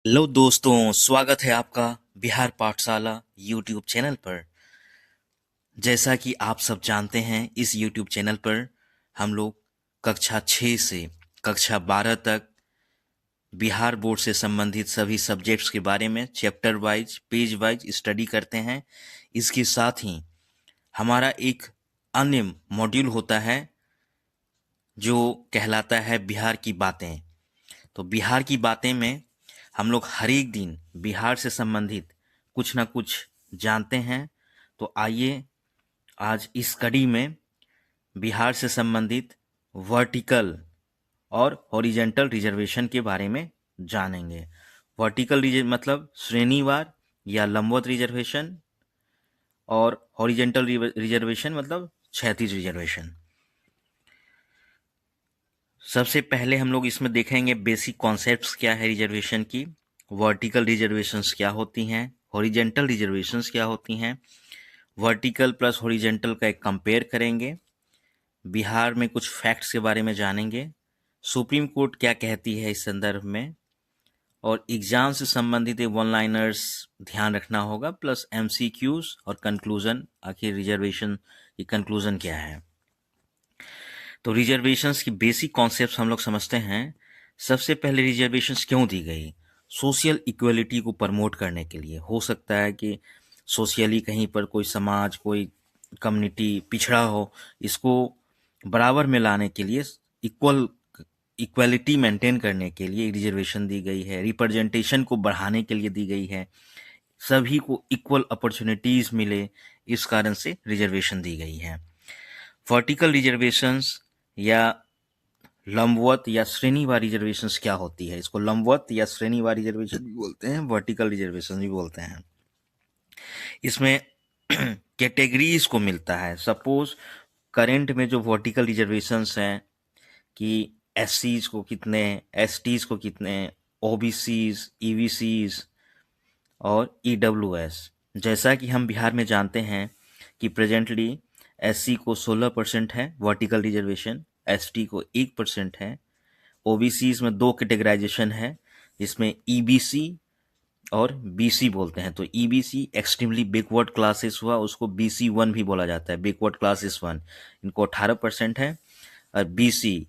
Hello दोस्तों, स्वागत है आपका बिहार पाठशाला यूट्यूब चैनल पर। जैसा कि आप सब जानते हैं, इस यूट्यूब चैनल पर हम लोग कक्षा 6 से कक्षा 12 तक बिहार बोर्ड से संबंधित सभी सब्जेक्ट्स के बारे में chapter wise page wise study करते हैं। इसके साथ ही हमारा एक अन्य मॉड्यूल होता है जो कहलाता है बिहार की बातें। तो बिहार की बातें में हम लोग हर एक दिन बिहार से संबंधित कुछ ना कुछ जानते हैं। तो आइए आज इस कड़ी में बिहार से संबंधित वर्टिकल और हॉरिजेंटल रिजर्वेशन के बारे में जानेंगे। वर्टिकल मतलब श्रेणीवार या लंबवत रिजर्वेशन, और हॉरिजेंटल रिजर्वेशन मतलब क्षैतिज रिजर्वेशन। सबसे पहले हम लोग इसमें देखेंगे बेसिक कॉन्सेप्ट्स क्या है रिजर्वेशन की, वर्टिकल रिजर्वेशंस क्या होती हैं, हॉरिजेंटल रिजर्वेशंस क्या होती हैं, वर्टिकल प्लस हॉरिजेंटल का एक कंपेयर करेंगे, बिहार में कुछ फैक्ट्स के बारे में जानेंगे, सुप्रीम कोर्ट क्या कहती है इस संदर्भ में, और एग्जाम से संबंधित वन लाइनर्स ध्यान रखना होगा, प्लस एमसीक्यूज और कंक्लूजन, आखिर रिजर्वेशन की कंक्लूजन क्या है। तो रिजर्वेशंस की बेसिक कॉन्सेप्ट्स हम लोग समझते हैं। सबसे पहले रिजर्वेशंस क्यों दी गई? सोशल इक्वलिटी को प्रमोट करने के लिए। हो सकता है कि सोशली कहीं पर कोई समाज, कोई कम्युनिटी पिछड़ा हो, इसको बराबर में लाने के लिए, इक्वलिटी मेंटेन करने के लिए रिजर्वेशन दी गई है। रिप्रेजेंटेशन को बढ़ाने के लिए दी गई है, सभी को इक्वल अपॉर्चुनिटीज मिले, इस कारण से रिजर्वेशन दी गई है। वर्टिकल रिजर्वेशंस या लंबवत या श्रेणीवार रिजर्वेशंस क्या होती है? इसको लंबवत या श्रेणीवार रिजर्वेशन भी बोलते हैं, वर्टिकल रिजर्वेशन भी बोलते हैं। इसमें कैटेगरीज को मिलता है। सपोज करंट में जो वर्टिकल रिजर्वेशंस हैं कि एससीज को कितने, एसटीज को कितने, ओबीसीज, ईबीसीज और ईडब्ल्यूएस। जैसा कि हम बिहार में जानते हैं कि प्रेजेंटली एससी को 16% है वर्टिकल रिजर्वेशन, एसटी को 1% है। ओबीसीज में दो कैटेगराइजेशन है, जिसमें ईबीसी और बीसी बोलते हैं। तो ईबीसी एक्सट्रीमली बैकवर्ड क्लासेस हुआ, उसको BC1 भी बोला जाता है, बैकवर्ड क्लासेस 1। इनको 18% है। और बीसी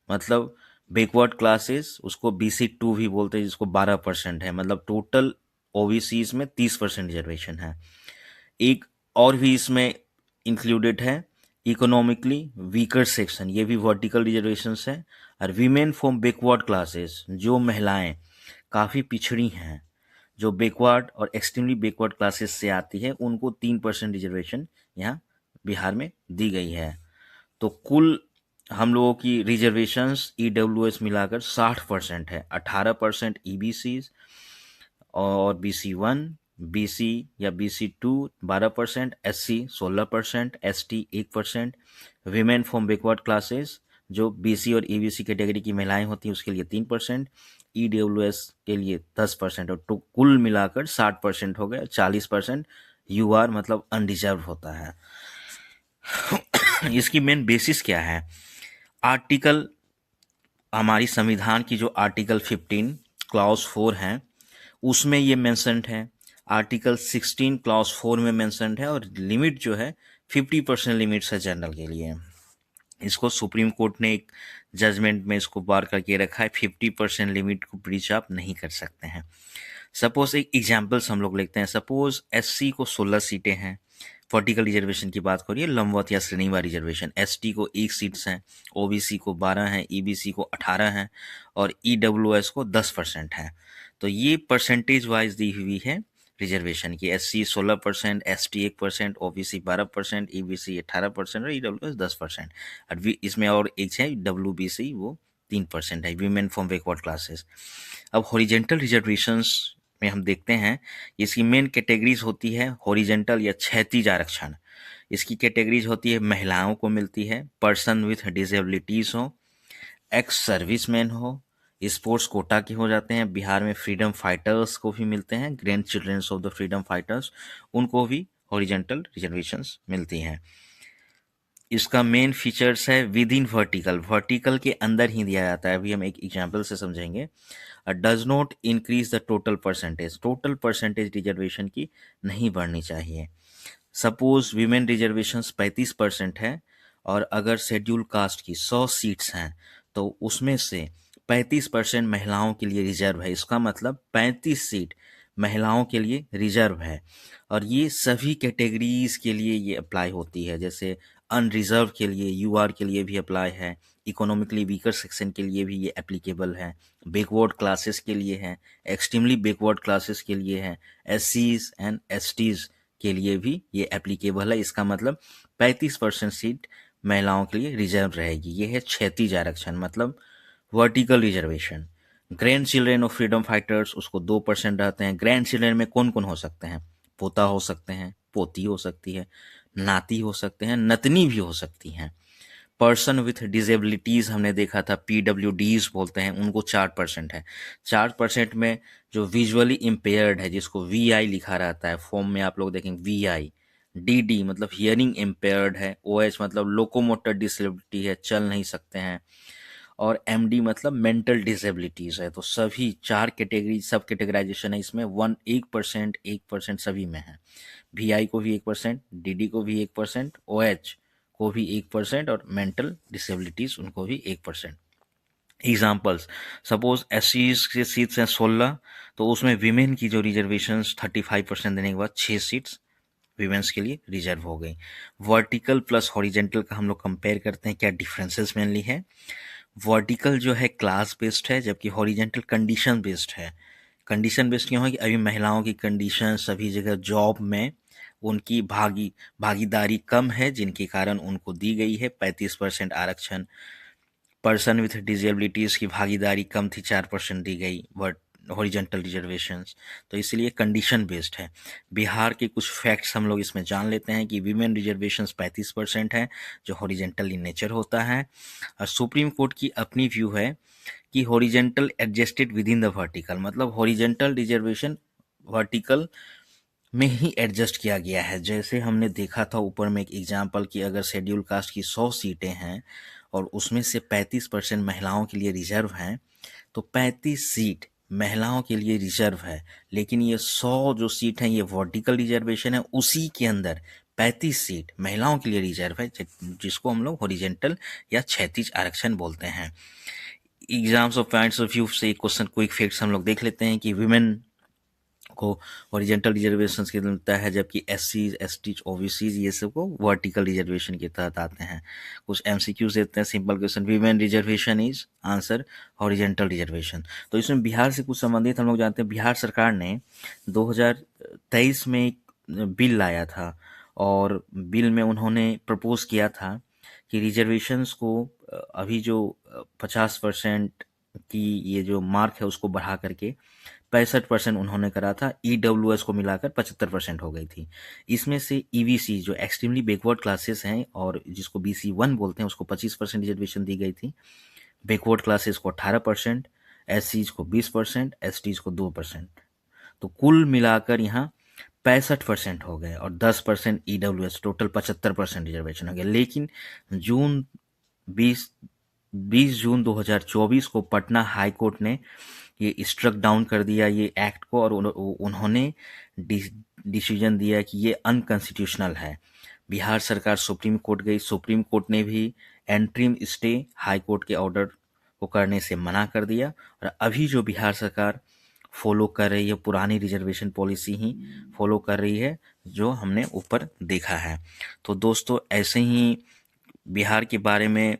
मतलब बैकवर्ड क्लासेस, उसको BC2 भी बोलते हैं, जिसको 12% है। मतलब टोटल ओबीसीज में 30% रिजर्वेशन है। एक और भी इसमें इंक्लूडेड है इकोनॉमिकली वीकर सेक्शन, ये भी वर्टिकल रिजर्वेशन है। और वीमेन फ्रॉम बैकवर्ड क्लासेस, जो महिलाएं काफ़ी पिछड़ी हैं, जो बैकवर्ड और एक्सट्रीमली बैकवर्ड क्लासेस से आती है, उनको 3% रिजर्वेशन यहाँ बिहार में दी गई है। तो कुल हम लोगों की रिजर्वेशंस ईडब्ल्यूएस मिलाकर 60% है। 18% ईबीसी और BC1, BC या BC2 12%, SC 16%, ST 1%, women from backward classes जो BC और EBC कैटेगरी की महिलाएं होती हैं उसके लिए 3%, EWS के लिए 10%, और तो कुल मिलाकर 60% हो गया। 40% UR मतलब अनरिजर्व होता है। इसकी मेन बेसिस क्या है? आर्टिकल, हमारी संविधान की जो आर्टिकल 15 क्लॉज 4 है उसमें ये मेंशन्ड है। आर्टिकल 16 क्लॉज 4 में मेंशन्ड है, और लिमिट जो है 50% लिमिट्स है जनरल के लिए। इसको सुप्रीम कोर्ट ने एक जजमेंट में इसको बार करके रखा है, 50% लिमिट को ब्रीच आप नहीं कर सकते हैं। सपोज एक एग्जाम्पल्स हम लोग लेते हैं। सपोज एससी को 16 सीटें हैं, वर्टिकल रिजर्वेशन की बात करिए, लंबवत या श्रेणीवार रिजर्वेशन। एसटी को 1 सीट्स हैं, ओबीसी को 12 हैं, ईबीसी को 18 हैं, और ईडब्ल्यूएस को 10% है। तो ये परसेंटेज वाइज दी हुई है रिजर्वेशन की। एससी 16%, एसटी 1%, ओबीसी 12%, ईबीसी 18% और ईडब्ल्यूएस 10%। और इसमें और एक है डब्ल्यूबीसी, वो 3% है, वीमेन फ्रॉम बैकवर्ड क्लासेस। अब हॉरिजेंटल रिजर्वेशंस में हम देखते हैं, इसकी मेन कैटेगरीज होती है हॉरिजेंटल या क्षैतिज आरक्षण। इसकी कैटेगरीज होती है महिलाओं को मिलती है, पर्सन विथ डिसेबिलिटीज हो, एक्स सर्विसमैन हो, स्पोर्ट्स कोटा के हो जाते हैं। बिहार में फ्रीडम फाइटर्स को भी मिलते हैं, grand childrens of the freedom fighters, उनको भी हॉरिजेंटल रिजर्वेशंस मिलती हैं। इसका मेन फीचर्स है विद इन वर्टिकल, वर्टिकल के अंदर ही दिया जाता है। अभी हम एक एग्जाम्पल से समझेंगे। Does not increase the total percentage, total percentage reservation की नहीं बढ़नी चाहिए। सपोज वीमेन रिजर्वेशन 35% है और अगर शेड्यूल कास्ट की 100 सीट्स हैं तो उसमें से 35% महिलाओं के लिए रिजर्व है। इसका मतलब 35 सीट महिलाओं के लिए रिजर्व है और ये सभी कैटेगरीज के लिए ये अप्लाई होती है। जैसे अनरिजर्व के लिए, यूआर के लिए भी अप्लाई है, इकोनॉमिकली वीकर सेक्शन के लिए भी ये एप्लीकेबल है, बैकवर्ड क्लासेस के लिए है, एक्सट्रीमली बैकवर्ड क्लासेस के लिए है, एससीज एंड एसटीज के लिए भी ये एप्लीकेबल है। इसका मतलब 35% सीट महिलाओं के लिए रिजर्व रहेगी। ये है क्षैतिज आरक्षण, मतलब vertical reservation. Grand children of freedom fighters, उसको 2% रहते हैं। ग्रैंड चिल्ड्रेन में कौन कौन हो सकते हैं? पोता हो सकते हैं, पोती हो सकती है, नाती हो सकते हैं, नतनी भी हो सकती हैं। पर्सन विथ डिजेबिलिटीज हमने देखा था, पीडब्ल्यूडीज बोलते हैं, उनको 4% है। 4% में जो विजुअली इम्पेयर्ड है, जिसको वीआई लिखा रहता है फॉर्म में, आप लोग देखेंगे वीआई। डीडी मतलब हियरिंग इम्पेयर्ड है। ओएच मतलब लोकोमोटर डिसेबिलिटी है, चल नहीं सकते हैं। और एमडी मतलब मेंटल डिसेबिलिटीज है। तो सभी 4 कैटेगरी, सब कैटेगराइजेशन है इसमें। 1% 1% सभी में है। वीआई को भी 1%, डीडी को भी 1%, ओएच को भी 1% और मेंटल डिसेबिलिटीज उनको भी 1%। एग्जाम्पल्स, सपोज एससीज के सीट्स हैं 16, तो उसमें विमेन की जो रिजर्वेशन 35% देने के बाद 6 सीट्स विमेंस के लिए रिजर्व हो गई। वर्टिकल प्लस हॉरिजेंटल का हम लोग कंपेयर करते हैं, क्या डिफरेंसेस मेनली है। वर्टिकल जो है क्लास बेस्ड है, जबकि हॉरिजेंटल कंडीशन बेस्ड है। कंडीशन बेस्ड क्यों है कि अभी महिलाओं की कंडीशन सभी जगह जॉब में उनकी भागीदारी कम है, जिनके कारण उनको दी गई है 35% आरक्षण। पर्सन विथ डिजेबिलिटीज की भागीदारी कम थी, 4% दी गई बट हॉरिजेंटल रिजर्वेशंस, तो इसलिए कंडीशन बेस्ड है। बिहार के कुछ फैक्ट्स हम लोग इसमें जान लेते हैं कि वीमेन रिजर्वेशंस 35% है, जो हॉरिजेंटल इन नेचर होता है। और सुप्रीम कोर्ट की अपनी व्यू है कि horizontal adjusted with in the vertical, मतलब हॉरिजेंटल रिजर्वेशन वर्टिकल में ही एडजस्ट किया गया है। जैसे हमने देखा था ऊपर में एक एग्जाम्पल कि अगर शेड्यूल कास्ट की 100 सीटें हैं और उसमें से 35% महिलाओं के लिए रिजर्व हैं, तो 35 सीट महिलाओं के लिए रिजर्व है। लेकिन ये 100 जो सीट हैं ये वर्टिकल रिजर्वेशन है, उसी के अंदर 35 सीट महिलाओं के लिए रिजर्व है, जिसको हम लोग हॉरिजेंटल या क्षैतिज आरक्षण बोलते हैं। एग्जाम्स और पॉइंट्स ऑफ व्यू से क्वेश्चन क्विक फैक्ट्स हम लोग देख लेते हैं कि विमेन को हॉरिजेंटल रिजर्वेशन के मिलता है, जबकि एससी, एसटी, ओबीसी ये सब को वर्टिकल रिजर्वेशन के तहत आते हैं। कुछ एमसीक्यूज देते हैं, simple question, women reservation is answer horizontal reservation. तो इसमें बिहार से कुछ संबंधित हम लोग जानते हैं। बिहार सरकार ने 2023 में एक बिल लाया था और बिल में उन्होंने प्रपोज किया था कि रिजर्वेशंस को अभी जो 50% की ये जो मार्क है उसको बढ़ा करके 65% उन्होंने करा था। ईडब्ल्यूएस को मिलाकर 75% हो गई थी। इसमें से ईवीसी जो एक्सट्रीमली बैकवर्ड क्लासेस हैं और जिसको BC1 बोलते हैं, उसको 25% रिजर्वेशन दी गई थी। बैकवर्ड क्लासेस को 18%, एससीज को 20%, एसटीज को 2%। तो कुल मिलाकर यहाँ 65% हो गए और 10% ईडब्ल्यूएस, टोटल 75% रिजर्वेशन हो गया। लेकिन जून 20 जून 2024 को पटना हाई कोर्ट ने ये स्ट्रक डाउन कर दिया ये एक्ट को और उन्होंने डिसीजन दिया कि ये अनकॉन्स्टिट्यूशनल है। बिहार सरकार सुप्रीम कोर्ट गई, सुप्रीम कोर्ट ने भी एंट्रीम स्टे हाई कोर्ट के ऑर्डर को करने से मना कर दिया और अभी जो बिहार सरकार फॉलो कर रही है पुरानी रिजर्वेशन पॉलिसी ही फॉलो कर रही है, जो हमने ऊपर देखा है। तो दोस्तों, ऐसे ही बिहार के बारे में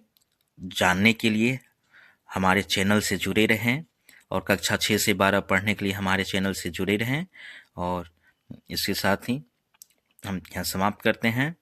जानने के लिए हमारे चैनल से जुड़े रहें और कक्षा 6 से 12 पढ़ने के लिए हमारे चैनल से जुड़े रहें। और इसके साथ ही हम यहाँ समाप्त करते हैं।